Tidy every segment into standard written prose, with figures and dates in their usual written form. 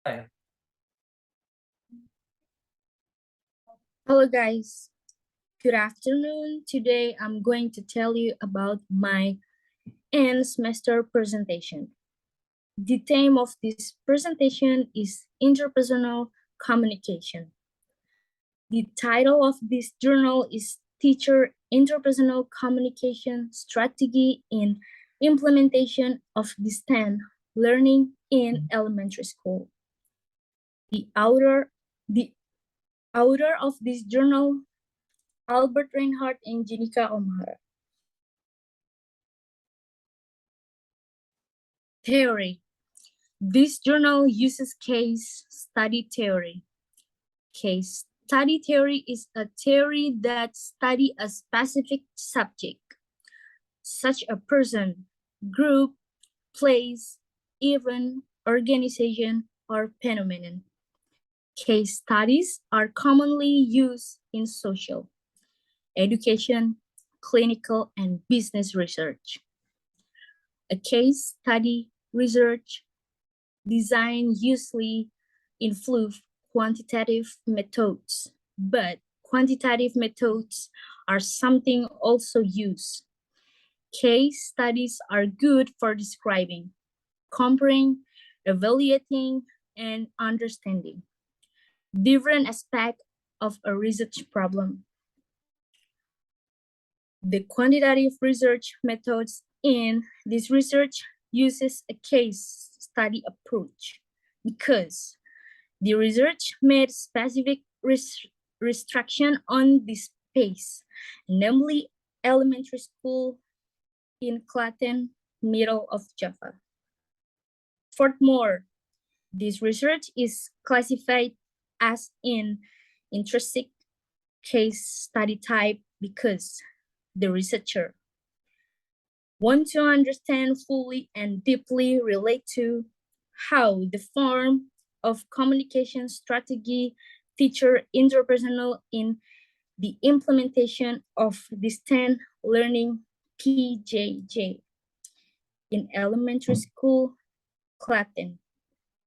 Hi. Hello guys, good afternoon. Today I'm going to tell you about my end semester presentation. The theme of this presentation is Interpersonal Communication. The title of this journal is Teacher Interpersonal Communication Strategy in Implementation of Distant Learning in Elementary School. The author of this journal, Albert Reinhard and Genica Almahera. Theory. This journal uses case study theory. Case study theory is a theory that studies a specific subject, such a person, group, place, event, organization, or phenomenon. Case studies are commonly used in social, education, clinical, and business research. A case study research design usually involve quantitative methods, but quantitative methods are something also used. Case studies are good for describing, comparing, evaluating, and understanding different aspects of a research problem. The quantitative research methods in this research uses a case study approach because the research made specific restriction on this space, namely elementary school in Klaten, middle of Java. Furthermore, this research is classified as an intrinsic case study type because the researcher want to understand fully and deeply relate to how the form of communication strategy teacher interpersonal in the implementation of distant learning PJJ in elementary school, Klaten,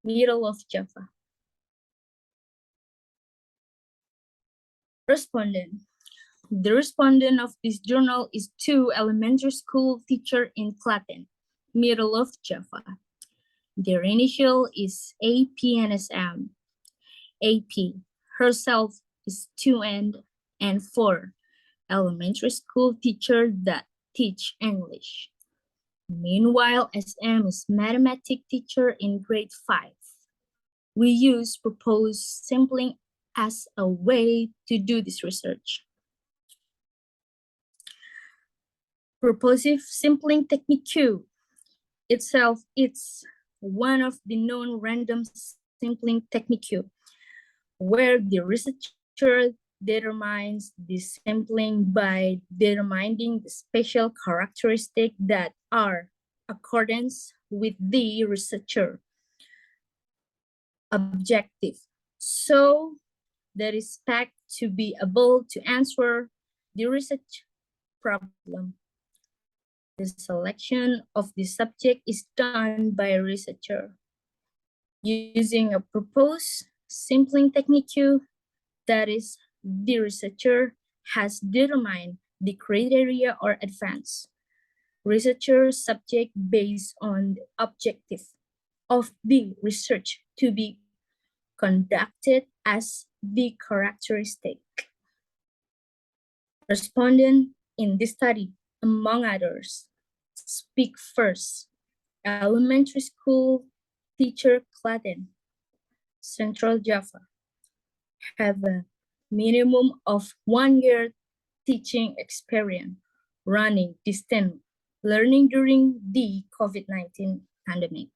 middle of Java. Respondent. The respondent of this journal is 2 elementary school teacher in Klaten, middle of Java. Their initial is AP and SM. AP herself is 2N and 4 elementary school teacher that teach English. Meanwhile, SM is mathematics teacher in grade 5. We use proposed sampling as a way to do this research. Purposive sampling technique itself is one of the known random sampling technique where the researcher determines the sampling by determining the special characteristics that are accordance with the researcher objective. So that is expect to be able to answer the research problem. The selection of the subject is done by a researcher using a proposed sampling technique, that is, the researcher has determined the criteria or advanced researcher subject based on the objective of the research to be conducted as the characteristic. Respondent in this study, among others, speak first, elementary school teacher Klaten, Central Java, have a minimum of 1 year teaching experience running distant learning during the COVID-19 pandemic.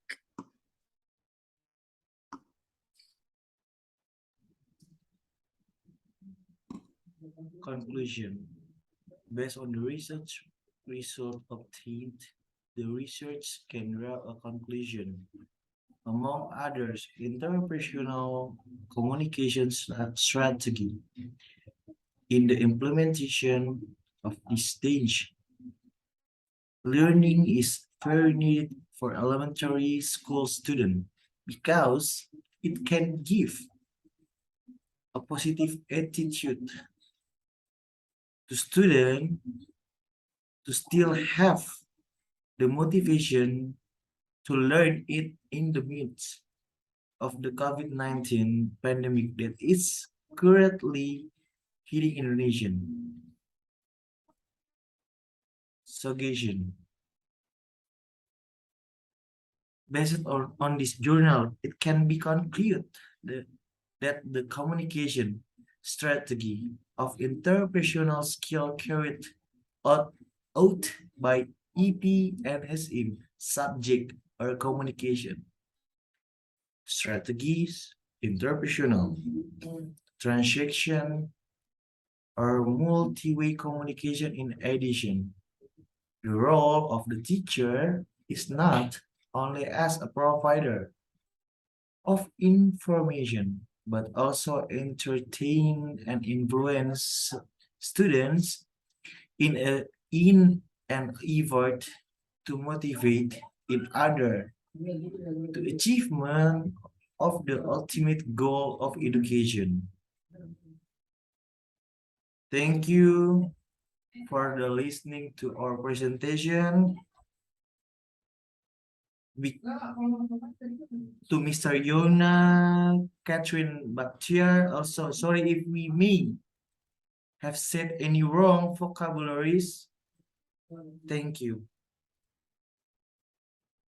Conclusion. Based on the research result obtained, the research can draw a conclusion. Among others, interpersonal communication strategy in the implementation of this stage. Learning is very needed for elementary school students because it can give a positive attitude to student to still have the motivation to learn it in the midst of the COVID-19 pandemic that is currently hitting Indonesia. Suggestion. Based on this journal, it can be concluded that the communication strategy of interpersonal skill carried out by EP and SM subject or communication strategies, interpersonal, transaction, or multi-way communication. In addition, the role of the teacher is not only as a provider of information, but also entertain and influence students in an effort to motivate in other to achievement of the ultimate goal of education. Thank you for the listening to our presentation. To Mr. Yona, Catherine Bakhtiar, also sorry if we may have said any wrong vocabularies. Thank you.